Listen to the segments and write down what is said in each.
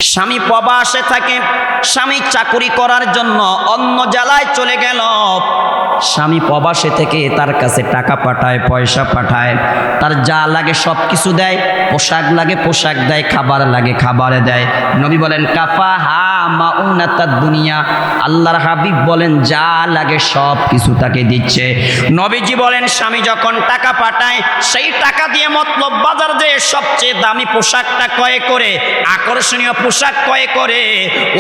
স্বামী প্রবাসে থাকে, স্বামী চাকরি করার জন্য অন্য জেলায় চলে গেল। স্বামী প্রবাসে থেকে তার কাছে টাকা পাঠায়, পয়সা পাঠায়, তার যা লাগে সব কিছু দেয়, পোশাক লাগে পোশাক দেয়, খাবার লাগে খাবার দেয়। নবী বলেন কাফা হা মাউনাতাদ দুনিয়া, আল্লাহর হাবিব বলেন যা লাগে সব কিছু তাকে দিচ্ছে। নবীজি বলেন স্বামী যখন টাকা পাঠায় সেই টাকা দিয়ে মতলব বাজার যে সবচেয়ে দামি পোশাকটা ক্রয় করে, আকর্ষণীয় পোশাক ক্রয় করে,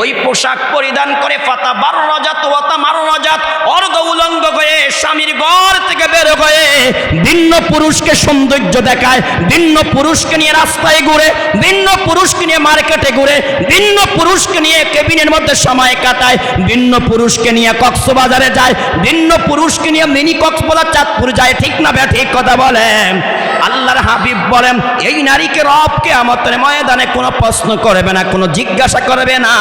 ওই পোশাক পরিধান করে ফাতা বাররাজাত ওয়া তামাররাজাত, অর্ধ উলঙ্গ হয়ে স্বামীর ঘর থেকে বের হয়ে ভিন্ন পুরুষকে সৌন্দর্য দেখায়, ভিন্ন পুরুষকে নিয়ে রাস্তায় ঘুরে, ভিন্ন পুরুষকে নিয়ে মার্কেটে ঘুরে, ভিন্ন পুরুষকে নিয়ে কেবিনের মধ্যে সময় কাটায়, ভিন্ন পুরুষকে নিয়ে কক্সবাজারে যায়, ভিন্ন পুরুষকে নিয়ে মিনি কক্সবাজার চাঁদপুর যায়। ঠিক না বে ঠিক কথা বলেন? আল্লাহর হাবিব বলেন এই নারীকে রব কিয়ামতের ময়দানে কোনো প্রশ্ন করবে না, কোনো জিজ্ঞাসা করবে না,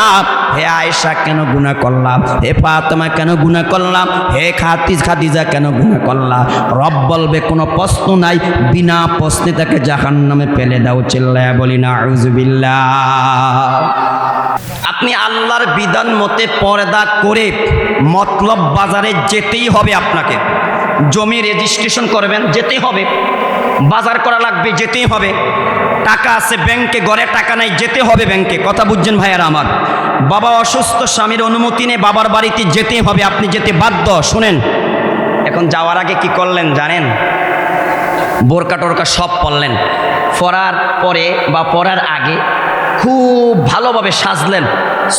হে আয়েশা কেন গুনাহ করলাম, হে ফাতেমা কেন গুনাহ করলাম, হে খাদিজা কেন গুনাহ করলাম। রব বলবে কোনো প্রশ্ন নাই, বিনা প্রশ্নে তাকে জাহান্নামে ফেলে দাও। চিল্লায়া বলি না আউযুবিল্লাহ। আপনি আল্লাহর বিধান মতে পর্দা করে মতলব বাজারে যেতেই হবে। আপনাকে জমি রেজিস্ট্রেশন করবেন, যেতেই হবে। বাজার করা লাগবে, যেতেই হবে। টাকা আছে ব্যাংকে, ঘরে টাকা নাই, যেতে হবে ব্যাংকে। কথা বুঝছেন ভাইয়ারা আমার? বাবা অসুস্থ, স্বামীর অনুমতি নেই, বাবার বাড়িতে যেতেই হবে, আপনি যেতে বাধ্য। শুনেন, এখন যাওয়ার আগে কি করলেন জানেন? বোরকা টোরকা সব পরলেন, পরার পরে বা পরার আগে খুব ভালোভাবে সাজলেন,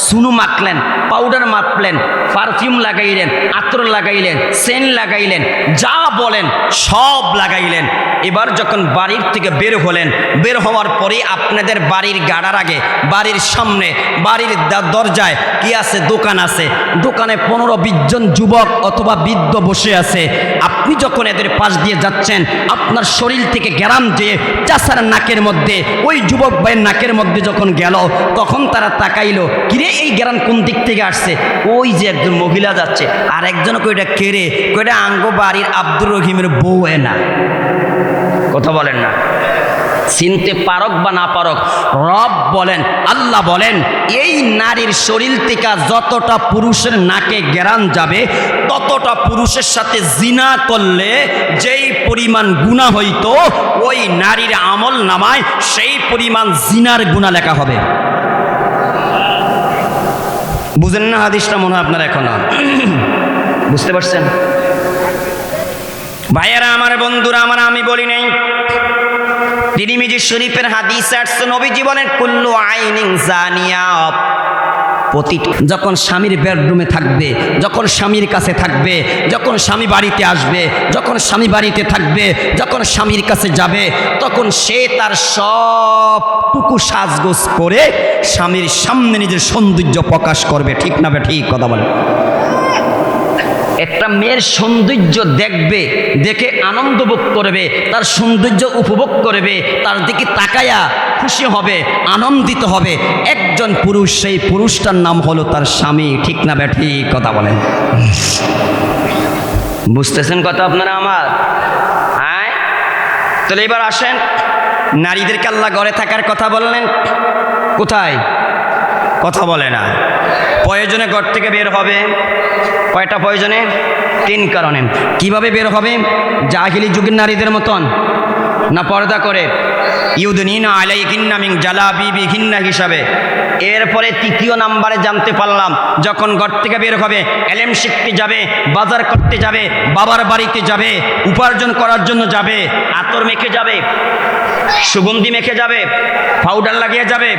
সুনু মাখলেন, পাউডার মাখলেন, পারফিউম লাগাইলেন, আতর লাগাইলেন, সেন্ট লাগাইলেন, যা বলেন সব লাগাইলেন। এবার যখন বাড়ির থেকে বের হলেন, বের হওয়ার পরে আপনাদের বাড়ির গাড়ার আগে, বাড়ির সামনে, বাড়ির দরজায় কি আছে? দোকান আছে। দোকানে 15-20 জন যুবক অথবা বৃদ্ধ বসে আছে। আপনি যখন এদের পাশ দিয়ে যাচ্ছেন, আপনার শরীর থেকে গ্যারাম দিয়ে চাষার নাকের মধ্যে, ওই যুবক ভাইয়ের নাকের মধ্যে যখন গেল, তখন তারা তাকাইলো, কিরে এই গ্যারাম কোন দিক থেকে আসছে? ওই যে একজন মহিলা যাচ্ছে, আর একজন কইটা কেড়ে কইটা আঙ্গ বাড়ির আব্দুর রহিমের বউ। না কথা বলেন না? চিনতে পারক বা না পারক, রব বলেন, আল্লাহ বলেন এই নারীর শরীর থেকে যতটা পুরুষের নাকে গ্যারান যাবে, ততটা পুরুষের সাথে জিনা করলে যেই পরিমাণ গুনাহ হইতো, ওই নারীর আমল নামায় সেই পরিমাণ জিনার গুনাহ লেখা হবে। বুঝেন না হাদিসটা? মনে হয় আপনারা এখনো বুঝতে পারছেন? ভাইয়েরা আমার, বন্ধুরা আমার, আমি বলি নাই, তিরমিজি শরীফের হাদিস আসছে, নবীজি বলেন কুল্লু আইনিন জানিয়া, যখন স্বামীর বেডরুমে থাকবে, যখন স্বামীর কাছে থাকবে, যখন স্বামী বাড়িতে আসবে, যখন স্বামী বাড়িতে থাকবে, যখন স্বামীর কাছে যাবে, তখন সে তার সবটুকু সাজগোজ করে স্বামীর সামনে নিজের সৌন্দর্য প্রকাশ করবে। ঠিক না বে ঠিক কথা বলে? একটা মেয়ের সৌন্দর্য দেখবে, দেখে আনন্দ ভোগ করবে, তার সৌন্দর্য উপভোগ করবে, তার দিকে তাকায়া খুশি হবে, আনন্দিত হবে। একজন পুরুষ, সেই পুরুষটার নাম হলো তার স্বামী। ঠিক না ব্যাঠি কথা বলেন? বুঝতেছেন কথা আপনারা আমার? হ্যাঁ, তাহলে এবার আসেন, নারীদেরকে আল্লাহ ঘরে থাকার কথা বললেন, কোথায় কথা বলে না? প্রয়োজনে ঘর থেকে বের হবে। কয়টা প্রয়োজনে? 3 কারণে। কিভাবে বের হবে? জাহিলি যুগের নারীদের মতন না পর্দা করে? ইউদনিনা আলাইহিন্না মিন জালাবিবিহিন্না হিসাবে। এরপরে 3য় নাম্বারে জানতে পারলাম, যখন ঘর থেকে বের হবে, এলেম শিখতে যাবে, বাজার করতে যাবে, বাবার বাড়িতে যাবে, উপার্জন করার জন্য যাবে, আতর মেখে যাবে, সুগন্ধি মেখে যাবে, পাউডার লাগিয়ে যাবে,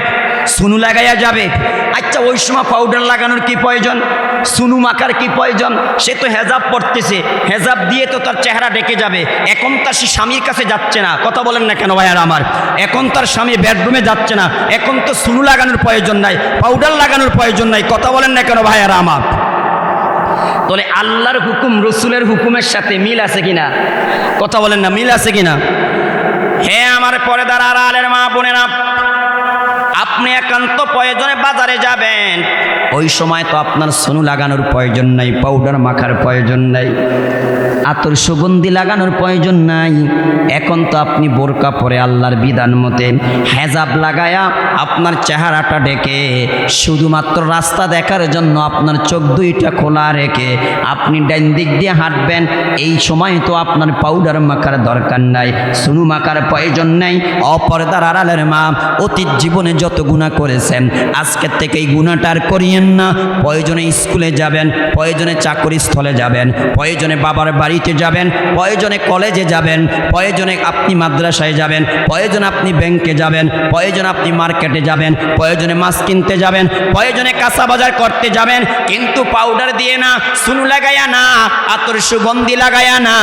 সুনু লাগাইয়া যাবে। আচ্ছা, ওই সময় পাউডার লাগানোর কি প্রয়োজন? সুনু মাখার কি প্রয়োজন? সে তো হেজাব পড়তেছে, হেজাব দিয়ে তো তার চেহারা ঢেকে যাবে। এখন তার সে স্বামীর কাছে যাচ্ছে না। কথা বলেন না কেন ভাইয়ার আমার? এখন তার স্বামী বেডরুমে যাচ্ছে না, এখন তো সুনু লাগানোর প্রয়োজন নাই, পাউডার লাগানোর প্রয়োজন নাই। কথা বলেন না কেন ভাইয়ার আমার? তাহলে আল্লাহর হুকুম রসুলের হুকুমের সাথে মিল আছে কিনা? কথা বলেন না, মিল আছে কিনা? হে আমার পর্দার আড়ালের মা বোনেরা, আপনি একান্ত প্রয়োজনে বাজারে যাবেন, ওই সময় তো আপনার সোনু লাগানোর প্রয়োজন নাই, পাউডার মাখার প্রয়োজন নাই, আতর সুগন্ধি লাগানোর প্রয়োজন নাই। এখন তো আপনি বোরকা পরে আল্লাহর বিধান মতে হেজাব লাগায়া আপনার চেহারাটা ঢেকে শুধুমাত্র রাস্তা দেখার জন্য আপনার চোখ দুইটা খোলা রেখে আপনি ডাইন দিক দিয়ে হাঁটবেন। এই সময় তো আপনার পাউডার মাখার দরকার নাই, সোনু মাখার প্রয়োজন নাই। অপর্দার আড়ালের মা, অতীত জীবনে যত গুনাহ করেছেন আজকের থেকে এই গুনাহটা আর করিয়েন না। প্রয়োজনে স্কুলে যাবেন, প্রয়োজনে চাকরি স্থলে যাবেন, প্রয়োজনে বাবার বাড়িতে যাবেন, প্রয়োজনে কলেজে যাবেন, প্রয়োজনে আপনি মাদ্রাসায় যাবেন, প্রয়োজনে আপনি ব্যাংকে যাবেন, প্রয়োজনে আপনি মার্কেটে যাবেন, প্রয়োজনে মাছ কিনতে যাবেন, প্রয়োজনে কাঁচা বাজার করতে যাবেন, কিন্তু পাউডার দিয়ে না, সুনু লাগায়া না, আতর সুগন্ধি লাগায়া না।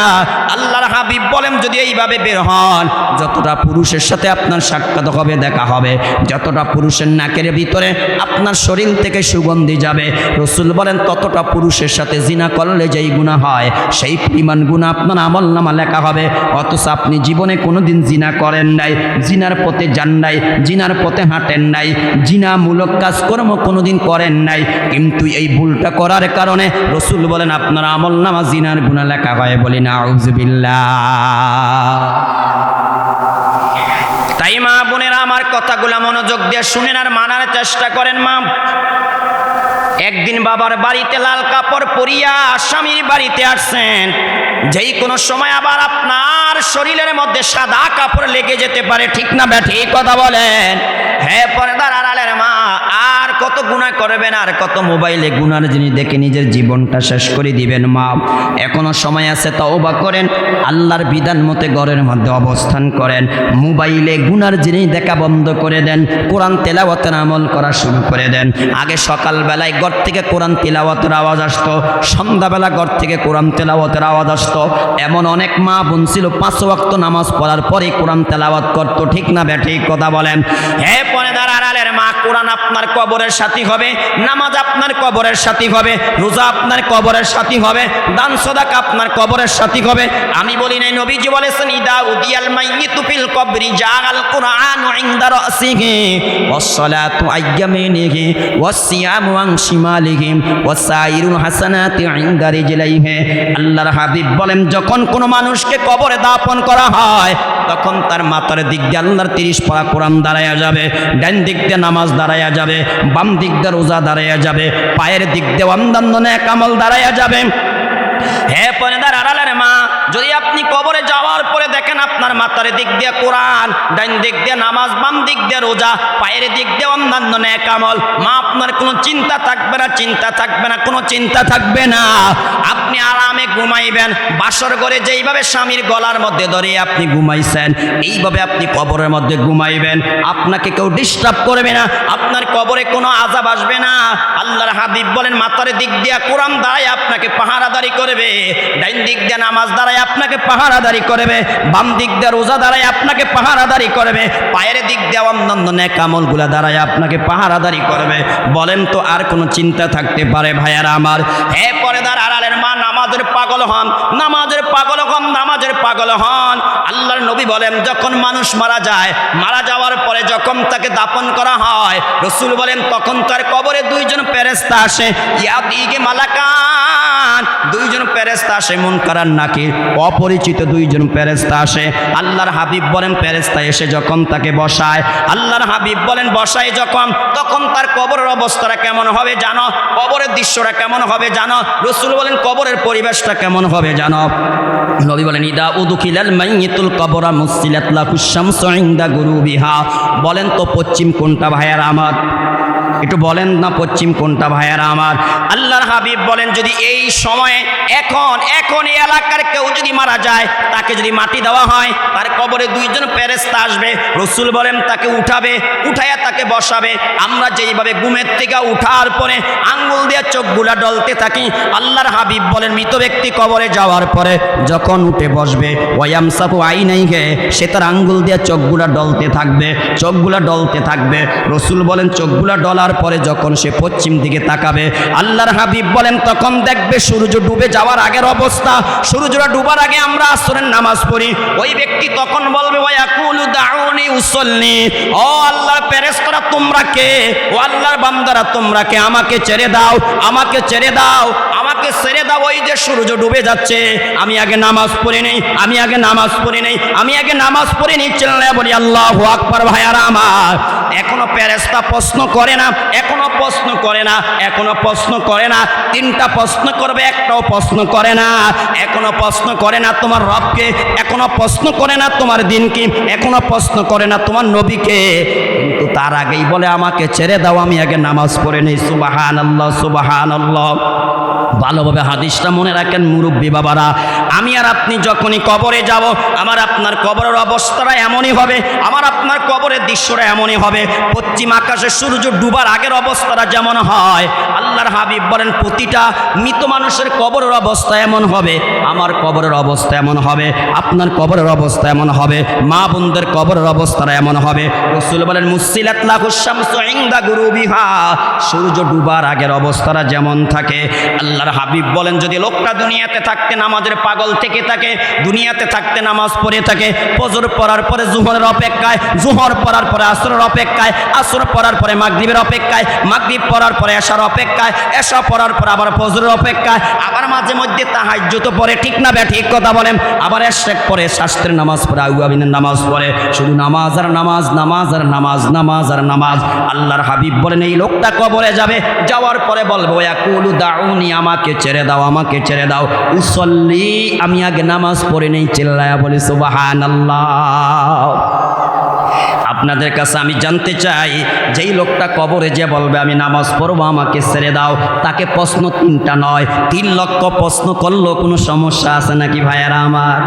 আল্লাহর হাবিব বলেন যদি এইভাবে বের হন, যতটা পুরুষের সাথে আপনার সাক্ষাৎ হবে, দেখা হবে, যতটা পুরুষের নাকের ভিতরে আপনার শরীর থেকে সুগন্ধি যাবে, রসুল বলেন ততটা পুরুষের সাথে জিনা করলে যেই গুনাহ হয় সেই পরিমাণ গুনাহ আপনার আমলনামা লেখা হবে। অথচ আপনি জীবনে কোনোদিন জিনা করেন নাই, জিনার পথে যান নাই, জিনার পথে হাঁটেন নাই, জিনামূলক কাজকর্ম কোনোদিন করেন নাই, কিন্তু এই ভুলটা করার কারণে রসুল বলেন আপনার আমলনামা জিনার গুনাহ লেখা হয়। বলি নাউযুবিল্লাহ। তাই মা বোনেরা আমার কথাগুলো মনোযোগ দিয়ে শুনেন আর মানার চেষ্টা করেন। মা, একদিন বাবার বাড়িতে লাল কাপড় পরিয়া স্বামীর বাড়িতে আসছেন, যেই কোনো সময় আবার আপনার শরীরের মধ্যে সাদা কাপড় লেগে যেতে পারে, ঠিক না ব্যাঠি কথা বলেন? হ্যাঁ, পর্দার আড়ালের মা, আর কত গুনাহ করবেন, আর কত মোবাইলে গুনার জিনিস দেখে নিজের জীবনটা শেষ করে দিবেন। মা, এখনো সময় আছে, তওবা করেন, আল্লাহর বিধান মতে ঘরের মধ্যে অবস্থান করেন, মোবাইলে গুনার জিনিস দেখা বন্ধ করে দেন, কোরআন তেলাওয়াতের আমল করা শুরু করে দেন। আগে সকালবেলায় ঘর থেকে কোরআন তেলাওয়াতের আওয়াজ আসতো, সন্ধ্যাবেলা ঘর থেকে কোরআন তেলাওয়াতের আওয়াজ আসতো। এমন অনেক মা বোন ছিল 5 ওয়াক্ত নামাজ পড়ার পরে কোরআন তেলাওয়াত করতো, ঠিক না ব্যাঠি কথা বলেন? হ্যাঁ, পর্দার আড়ালের মা, কোরআন আপনার কবরের সাথী হবে, নামাজ আপনার কবরের সাথী হবে, রোজা আপনার কবরের সাথী হবে, দান সাদাকা আপনার কবরের সাথী হবে। আমি বলি নাই, নবীজি বলেছেন ইদা উদিয়াল মাইয়িতু ফিল কবরি জাআল কুরআনু ইনদা রাসিহি ওয়াস সালাতু আইয়ামিনিহি ওয়াস সিয়ামু আন শিমালিহি ওয়াস সাইরুল হাসানাতি ইনদা রিজলাইহি। আল্লাহর হাবিব বলেন যখন কোনো মানুষকে কবরে দাফন করা হয় তখন তার মাথার দিক দিয়ে আল্লাহর 30 পারা কোরআন দাঁড়ায়া যাবে, ডান দিক দিয়ে নামাজ দাঁড়ায়া যাবে, বাম দিক দিয়ে রোজা দাঁড়ায়া যাবে, পায়ের দিক দিয়ে অন্যান্য নেক আমল দাঁড়ায়া যাবে। হ্যাঁ, পর্দার আড়ালের মা, যদি আপনি কবরে যাওয়ার পরে দেখেন আপনার মাথার দিক দিয়ে কোরআন, ডান দিক দিয়ে নামাজ, বাম দিক দিয়ে রোজা, পায়ের দিক দিয়ে অন্যান্য নেক আমল, মা, আপনার কোনো চিন্তা থাকবে না, চিন্তা থাকবে না, কোনো চিন্তা থাকবে না। আপনি আরামে ঘুমাইবেন। বাসর ঘরে যেইভাবে স্বামীর গলার মধ্যে ধরে আপনি ঘুমাইছেন, এইভাবে আপনি কবরের মধ্যে ঘুমাইবেন। আপনাকে কেউ ডিস্টার্ব করবে না, আপনার কবরে কোনো আযাব আসবে না। আল্লাহর হাবিব বলেন মাথার দিক দিয়ে কোরআন দাঁড়ায় আপনাকে পাহারাদারি করবে, ডাইন দিক দিয়ে নামাজ দাঁড়ায় আপনাকে পাহারাদারি করবে, বাম দিক দিয়ে রোজা দাঁড়ায় আপনাকে পাহারাদারি করবে, পায়ের দিক দিয়ে অন্যান্য নেক আমলগুলা দাঁড়ায় আপনাকে পাহারাদারি করবে। বলেন তো আর কোনো চিন্তা থাকতে পারে ভাইয়ারা আমার? হে পর্দার আড়ালের মা, নামাজের পাগল হন, নামাজের পাগল হন, নামাজের পাগল হন। আল্লাহর নবী বলেন যখন মানুষ মারা যায়, মারা যাওয়ার পরে যখন তাকে দাফন করা হয়, রসুল বলেন তখন তার কবরে 2 জন ফেরেশতা আসে, ইয়াদিগে মালাকান, 2 জন ফেরেশতা আসে, মুনকার আর নাকির, অপরিচিত 2 জন ফেরেশতা আসে। আল্লাহর হাবিব বলেন ফেরেশতা এসে যখন তাকে বসায়, আল্লাহর হাবিব বলেন বসায় যখন, তখন তার কবরের অবস্থাটা কেমন হবে জানো? কবরের দৃশ্যটা কেমন হবে জানো? রসুল বলেন কবরের পরিবেশটা কেমন হবে জানো? নবী বলেন ইদা উদখিলাল মাইয়িতুল কবরা মুসিলাত লাহুশ শামসু ইনদা গুরুবিহা। বলেন তো পশ্চিম কোনটা ভাইয়ারা আমার? একটু বলেন না পশ্চিম কোনটা ভাইয়ারা আমার? আল্লাহর হাবিব বলেন যদি এই সময়ে এখন এই এলাকার কেউ যদি মারা যায়, তাকে যদি মাটি দেওয়া হয়, তার কবরে 2 জন ফেরেশতা আসবে, রসুল বলেন তাকে উঠাবে, উঠাইয়া তাকে বসাবে। আমরা যেইভাবে ঘুমের থেকে উঠার পরে আঙ্গুল দিয়ে চোখগুলা ডলতে থাকি, আল্লাহর হাবিব বলেন মৃত ব্যক্তি কবরে যাওয়ার পরে যখন উঠে বসবে, ওয়ায়ামসাফু আইনাইহি, সে তার আঙ্গুল দিয়ে চোখগুলা ডলতে থাকবে, চোখগুলা ডলতে থাকবে। রসুল বলেন চোখগুলা ডলা করার পরে যখন সে পশ্চিম দিকে তাকাবে, আল্লাহর হাবিব বলেন তখন দেখবে সূর্য ডুবে যাওয়ার আগের অবস্থা। সূর্যটা ডুবার আগে আমরা আসরের নামাজ পড়ি। ওই ব্যক্তি তখন বলবে ওয়া ইয়াকুলু দাউনি উসাল্লি, ও আল্লাহর ফেরেশতারা তোমরা কে? ও আল্লাহর বান্দারা তোমরা কে? আমাকে ছেড়ে দাও, আমাকে ছেড়ে দাও, আমাকে ছেড়ে দাও। ওই যে সূর্য ডুবে যাচ্ছে, আমি আগে নামাজ পড়ি নেই, আমি আগে নামাজ পড়ি নেই, আমি আগে নামাজ পড়ি নেই। চিল্লায়া বলি আল্লাহু আকবার। ভাইয়ারা আমার, এখনো ফেরেশতা প্রশ্ন করে না, এখনো প্রশ্ন করে না, এখনো প্রশ্ন করে না। তিনটা প্রশ্ন করবে, একটাও প্রশ্ন করে না। এখনো প্রশ্ন করে না তোমার রবকে, এখনো প্রশ্ন করে না তোমার দিনকে, এখনো প্রশ্ন করে না তোমার নবীকে, কিন্তু তার আগেই বলে আমাকে ছেড়ে দাও, আমি আগে নামাজ পড়ে নেই। সুবহানাল্লাহ, সুবহানাল্লাহ। ভালোভাবে হাদিসটা মনে রাখেন মুরব্বী বাবারা। আমি আর আপনি যখনই কবরে যাব, আমার আপনার কবরের অবস্থাটা এমনই হবে, আমার আপনার কবরের দৃশ্যটা এমনই হবে। পশ্চিম আকাশে সূর্য ডুবার আগের অবস্থাটা যেমন হয়, আল্লাহর হাবিব বলেন প্রতিটা মৃত মানুষের কবরের অবস্থা এমন হবে, আমার কবরের অবস্থা এমন হবে, আপনার কবরের অবস্থা এমন হবে, মা বোনদের কবরের অবস্থাটা এমন হবে। রাসূল বলেন মুসিলাত লাহুশ শামসু ইনদা গুরুবিহা, সূর্য ডুবার আগের অবস্থাটা যেমন থাকে, আল্লাহর হাবিব বলেন যদি লোকটা দুনিয়াতে থাকতে নামাজের পাগল থেকে থাকে, দুনিয়াতে থাকতে নামাজ পড়ে থাকে, ফজর পড়ার পরে জোহরের অপেক্ষায়, জোহর পড়ার পরে আসরের অপেক্ষায়, আসর পড়ার পরে মাগরিবের অপেক্ষায়, মাগরিব পড়ার পরে এশার অপেক্ষায়, এশা পড়ার পর আবার ফজরের অপেক্ষায়, আবার মাঝে মধ্যে তাহাজ্জুদ পড়ে, ঠিক না বে ঠিক কথা বলেন, আবার এশরাক পড়ে, শাস্ত্রের নামাজ পড়ে, আউয়াবিনের নামাজ পড়ে, শুধু নামাজ আর নামাজ, নামাজ আর নামাজ, নামাজ আর নামাজ। আল্লাহর হাবিব বলেন এই লোকটা কবরে যাবে, যাওয়ার পরে বলবো ইয়াকুলু দাউনি, আমাকে ছেড়ে দাও, আমাকে ছেড়ে দাও, উসল্লি, আমি আগে নামাজ পড়ে নেই। চিল্লায়া বলি সুবহানাল্লাহ। আপনাদের কাছে আমি জানতে চাই, যেই লোকটা কবরে যে বলবে আমি নামাজ পড়বো, আমাকে ছেড়ে দাও, তাকে প্রশ্ন তিনটা নয় 3 লক্ষ প্রশ্ন করলেও কোনো সমস্যা আছে নাকি ভাইয়ারা আমার?